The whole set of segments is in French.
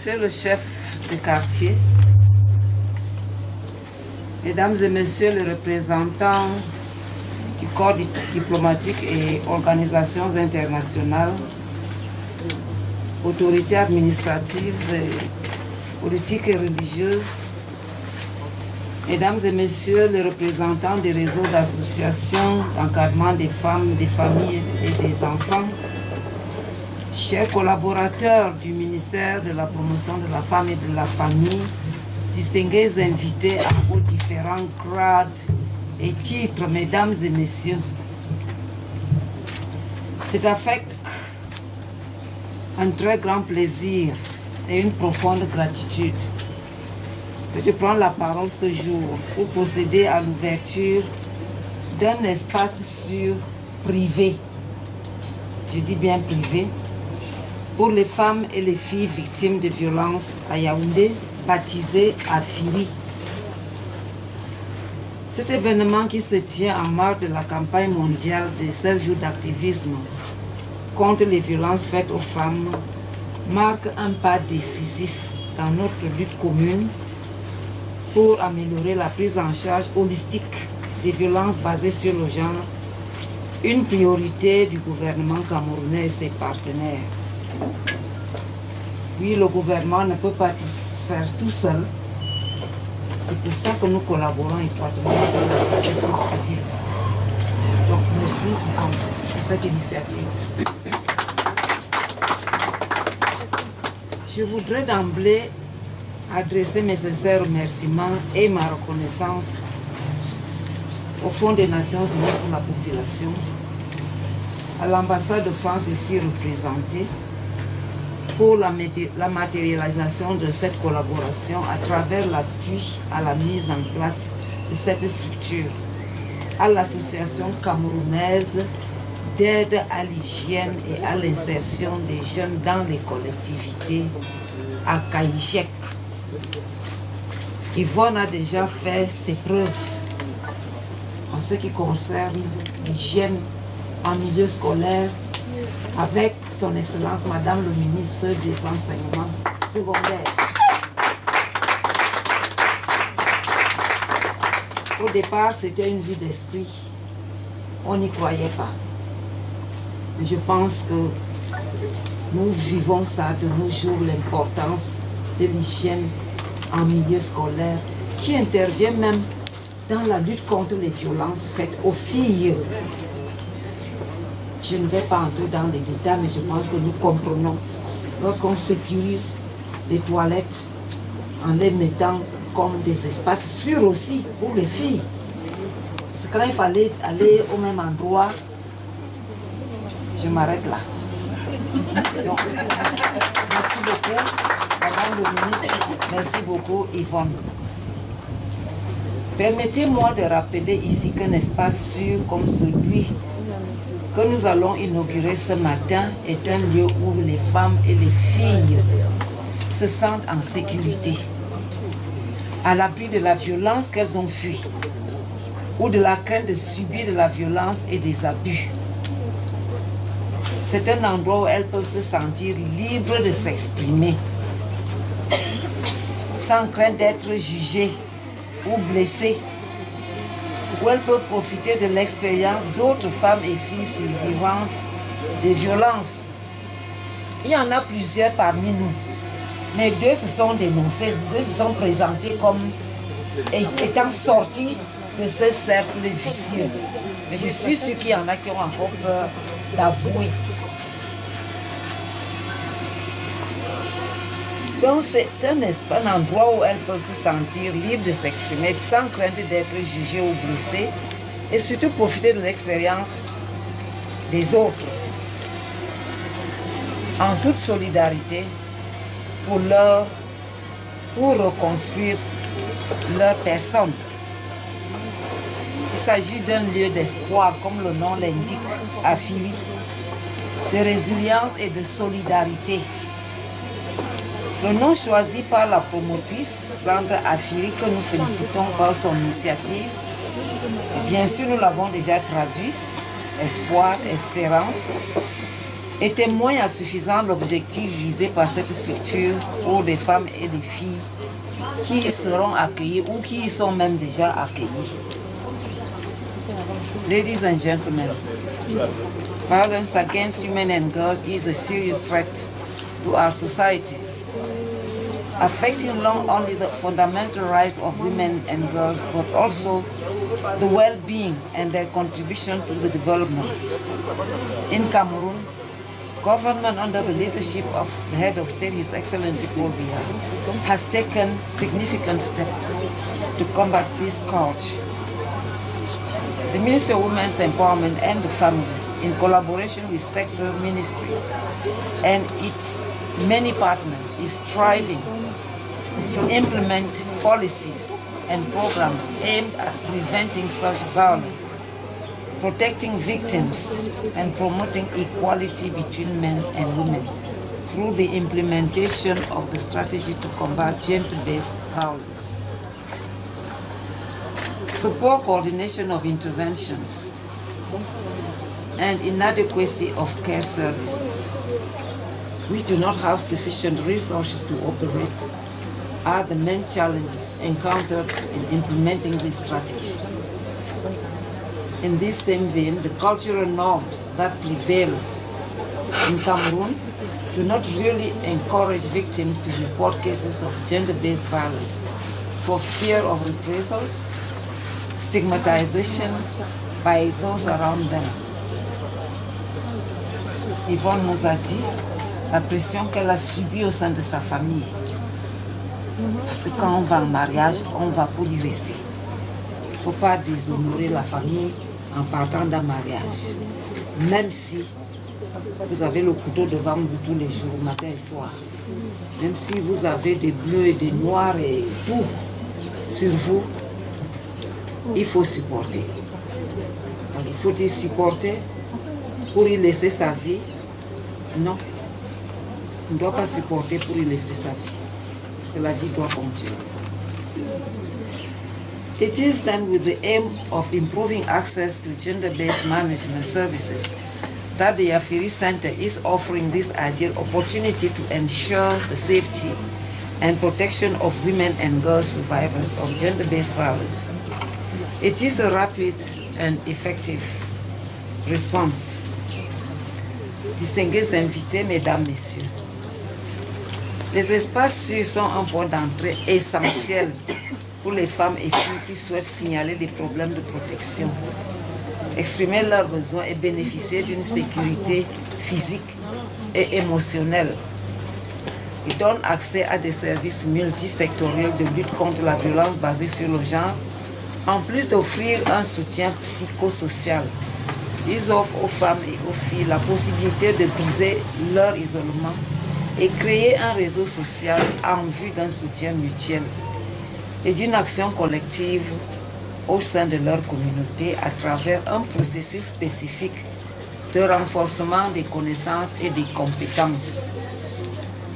Monsieur le chef de quartier, Mesdames et Messieurs les représentants du corps diplomatique et organisations internationales, autorités administratives, politiques et religieuses, Mesdames et Messieurs les représentants des réseaux d'associations d'encadrement des femmes, des familles et des enfants, chers collaborateurs du ministère de la promotion de la femme et de la famille, distingués invités à vos différents grades et titres, Mesdames et Messieurs, c'est avec un très grand plaisir et une profonde gratitude que je prends la parole ce jour pour procéder à l'ouverture d'un espace sûr privé, je dis bien privé, pour les femmes et les filles victimes de violences à Yaoundé, baptisé Afiri. Cet événement qui se tient en marge de la campagne mondiale des 16 jours d'activisme contre les violences faites aux femmes marque un pas décisif dans notre lutte commune pour améliorer la prise en charge holistique des violences basées sur le genre, une priorité du gouvernement camerounais et ses partenaires. Oui, le gouvernement ne peut pas tout faire tout seul. C'est pour ça que nous collaborons étroitement avec la société civile. Donc merci pour cette initiative. Je voudrais d'emblée adresser mes sincères remerciements et ma reconnaissance au Fonds des Nations Unies pour la population, à l'ambassade de France ici représentée, pour la matérialisation de cette collaboration à travers l'appui à la mise en place de cette structure, à l'association camerounaise d'aide à l'hygiène et à l'insertion des jeunes dans les collectivités, à Kaïjek. Yvonne a déjà fait ses preuves en ce qui concerne l'hygiène en milieu scolaire avec son Excellence Madame le ministre des Enseignements secondaires. Au départ, c'était une vue d'esprit. On n'y croyait pas. Mais je pense que nous vivons ça de nos jours, l'importance de l'hygiène en milieu scolaire, qui intervient même dans la lutte contre les violences faites aux filles. Je ne vais pas entrer dans les détails, mais je pense que nous comprenons. Lorsqu'on sécurise les toilettes en les mettant comme des espaces sûrs aussi pour les filles. C'est quand il fallait aller au même endroit, je m'arrête là. Donc, merci beaucoup, Madame le ministre, merci beaucoup, Yvonne. Permettez-moi de rappeler ici qu'un espace sûr comme celui que nous allons inaugurer ce matin est un lieu où les femmes et les filles se sentent en sécurité, à l'abri de la violence qu'elles ont fui, ou de la crainte de subir de la violence et des abus. C'est un endroit où elles peuvent se sentir libres de s'exprimer, sans crainte d'être jugées ou blessées, où elles peuvent profiter de l'expérience d'autres femmes et filles survivantes de violences. Il y en a plusieurs parmi nous, mais deux se sont dénoncés, deux se sont présentés comme étant sortis de ce cercle vicieux. Mais je suis sûre qu'il y en a qui ont encore peur d'avouer. Donc c'est un endroit où elles peuvent se sentir libres de s'exprimer sans crainte d'être jugées ou blessées et surtout profiter de l'expérience des autres en toute solidarité pour reconstruire leur personne. Il s'agit d'un lieu d'espoir, comme le nom l'indique, Afiri, de résilience et de solidarité. Le nom choisi par la promotrice, Sandra Afiri, que nous félicitons par son initiative, bien sûr nous l'avons déjà traduit, espoir, espérance, était moins insuffisant l'objectif visé par cette structure pour des femmes et des filles qui y seront accueillies ou qui y sont même déjà accueillies. Ladies and gentlemen, violence against women and girls is a serious threat to our societies, affecting not only the fundamental rights of women and girls, but also the well-being and their contribution to the development. In Cameroon, government under the leadership of the head of state, His Excellency Paul Biya, has taken significant steps to combat this scourge. The Ministry of Women's Empowerment and the Family, in collaboration with sector ministries and its many partners, is striving to implement policies and programs aimed at preventing such violence, protecting victims, and promoting equality between men and women through the implementation of the strategy to combat gender-based violence. The poor coordination of interventions and inadequacy of care services, which do not have sufficient resources to operate, are the main challenges encountered in implementing this strategy. In this same vein, the cultural norms that prevail in Cameroon do not really encourage victims to report cases of gender-based violence for fear of reprisals, stigmatization by those around them. Yvonne nous a dit la pression qu'elle a subie au sein de sa famille. Parce que quand on va en mariage, on va pour y rester. Il ne faut pas déshonorer la famille en partant d'un mariage. Même si vous avez le couteau devant vous tous les jours, matin et soir. Même si vous avez des bleus et des noirs et tout sur vous, il faut supporter. Donc, il faut y supporter pour y laisser sa vie. Non, on ne doit pas supporter pour y laisser sa vie. Parce que la vie doit continuer. It is then with the aim of improving access to gender-based management services that the Yafiri Center is offering this ideal opportunity to ensure the safety and protection of women and girl survivors of gender-based violence. It is a rapid and effective response. Distingués invités, mesdames, messieurs, les espaces sûrs sont un point d'entrée essentiel pour les femmes et filles qui souhaitent signaler des problèmes de protection, exprimer leurs besoins et bénéficier d'une sécurité physique et émotionnelle. Ils donnent accès à des services multisectoriels de lutte contre la violence basée sur le genre, en plus d'offrir un soutien psychosocial. Ils offrent aux femmes et aux filles la possibilité de briser leur isolement et créer un réseau social en vue d'un soutien mutuel et d'une action collective au sein de leur communauté à travers un processus spécifique de renforcement des connaissances et des compétences.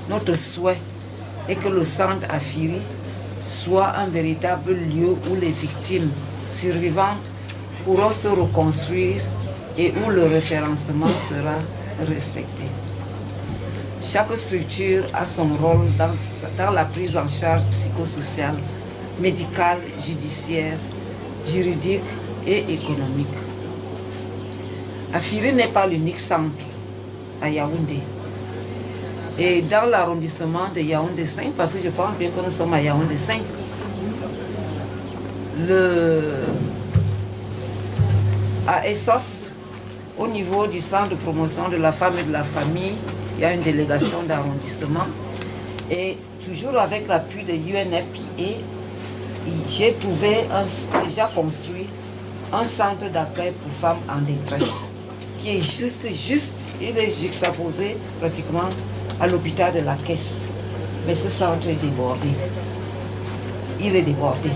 Notre souhait est que le centre Afiri soit un véritable lieu où les victimes survivantes pourront se reconstruire et où le référencement sera respecté. Chaque structure a son rôle dans la prise en charge psychosociale, médicale, judiciaire, juridique et économique. Afiri n'est pas l'unique centre à Yaoundé. Et dans l'arrondissement de Yaoundé 5, parce que je pense bien que nous sommes à Yaoundé 5, à Essos, au niveau du centre de promotion de la femme et de la famille, il y a une délégation d'arrondissement. Et toujours avec l'appui de UNFPA, j'ai déjà construit un centre d'accueil pour femmes en détresse, qui est il est juxtaposé pratiquement à l'hôpital de la Caisse. Mais ce centre est débordé. Il est débordé.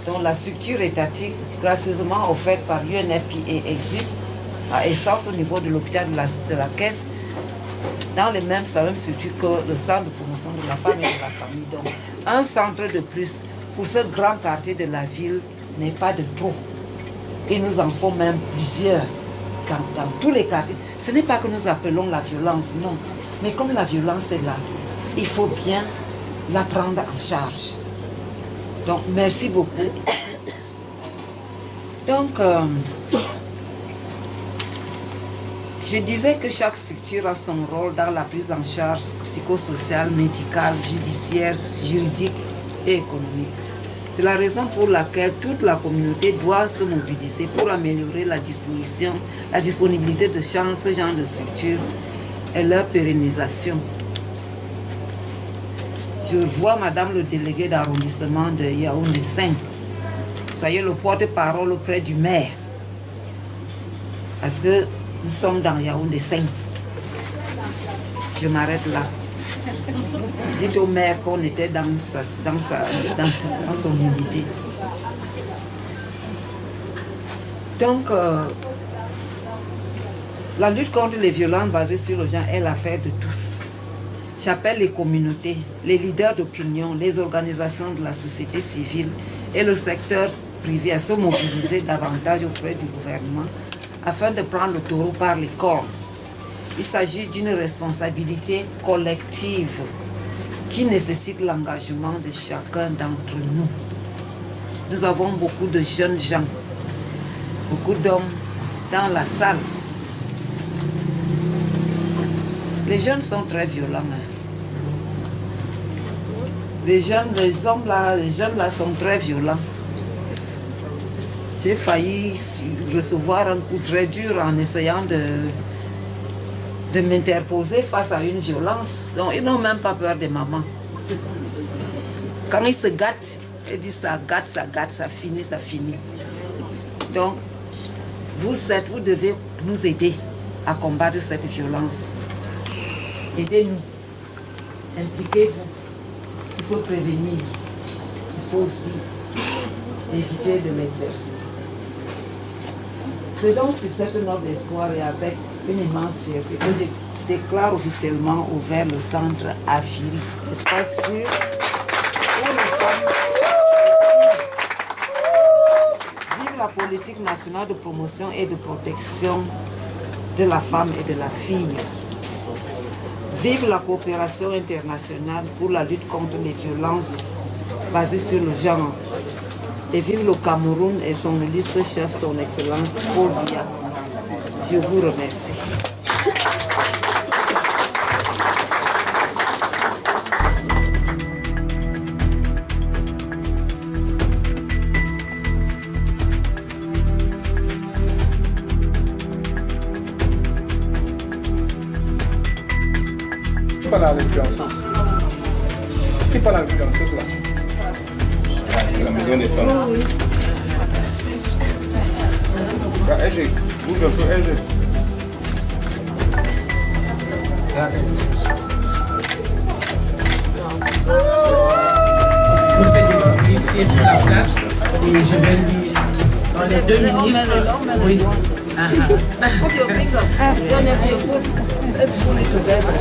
Donc la structure étatique, gracieusement offerte par UNFPA, existe à Essence au niveau de l'hôpital de la Caisse, dans la même structure que le centre de promotion de la femme et de la famille. Donc un centre de plus pour ce grand quartier de la ville n'est pas de trop. Et nous en faut même plusieurs. dans tous les quartiers. Ce n'est pas que nous appelons la violence, non. Mais comme la violence est là, il faut bien la prendre en charge. Donc, merci beaucoup. Donc, je disais que chaque structure a son rôle dans la prise en charge psychosociale, médicale, judiciaire, juridique et économique. C'est la raison pour laquelle toute la communauté doit se mobiliser pour améliorer la disponibilité de ce genre de structure et leur pérennisation. Je vois Madame le délégué d'arrondissement de Yaoundé 5. Soyez le porte-parole auprès du maire. Parce que nous sommes dans Yaoundé 5. Je m'arrête là. Dites au maire qu'on était dans son unité. Donc, la lutte contre les violences basées sur le genre est l'affaire de tous. J'appelle les communautés, les leaders d'opinion, les organisations de la société civile et le secteur privé à se mobiliser davantage auprès du gouvernement afin de prendre le taureau par les cornes. Il s'agit d'une responsabilité collective qui nécessite l'engagement de chacun d'entre nous. Nous avons beaucoup de jeunes gens, beaucoup d'hommes dans la salle. Les jeunes sont très violents. Les jeunes là sont très violents. J'ai failli recevoir un coup très dur en essayant de m'interposer face à une violence. Donc, ils n'ont même pas peur des mamans. Quand ils se gâtent, ils disent ça gâte, ça finit. Donc, vous devez nous aider à combattre cette violence. Aidez-nous. Impliquez-vous. Il faut prévenir. Il faut aussi éviter de l'exercer. C'est donc sur cette noble espoir et avec une immense fierté que je déclare officiellement ouvert le centre Afiri, espace sûr pour les femmes. Vive la politique nationale de promotion et de protection de la femme et de la fille. Vive la coopération internationale pour la lutte contre les violences basées sur le genre. Et vive le Cameroun et son illustre chef, son Excellence Paul Biya. Je vous remercie. Qui parle à l'influenceuse? Qui parle à l'influenceuse là? C'est la maison des femmes. Bouge un peu, Ege. Vous faites des publicités sur la plage et je vais dire dans les 2 ministres. Oui. Put your finger. Don't have your foot. Let's pull it together.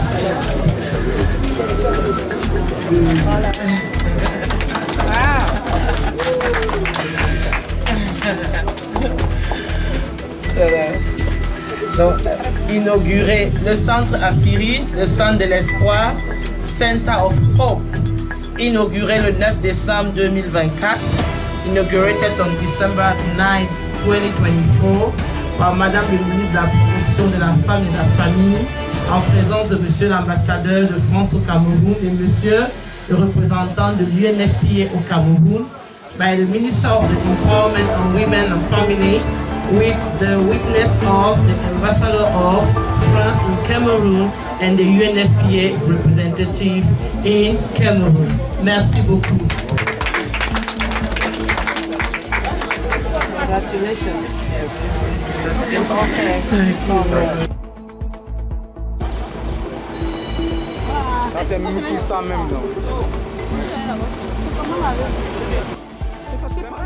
Donc, inaugurer le centre Afiri, le centre de l'espoir, Center of Hope, inauguré le 9 décembre 2024, inaugurated on December 9, 2024, par Madame le ministre de la Promotion de la Femme et de la Famille, en présence de Monsieur l'ambassadeur de France au Cameroun et Monsieur le représentant de l'UNFPA au Cameroun, by the Minister of the Empowerment of Women and Family, with the witness of the Ambassador of France in Cameroon and the UNFPA representative in Cameroon. Merci beaucoup. Congratulations. Félicitations. Ça c'est Mimi qui sent même non. C'est passé par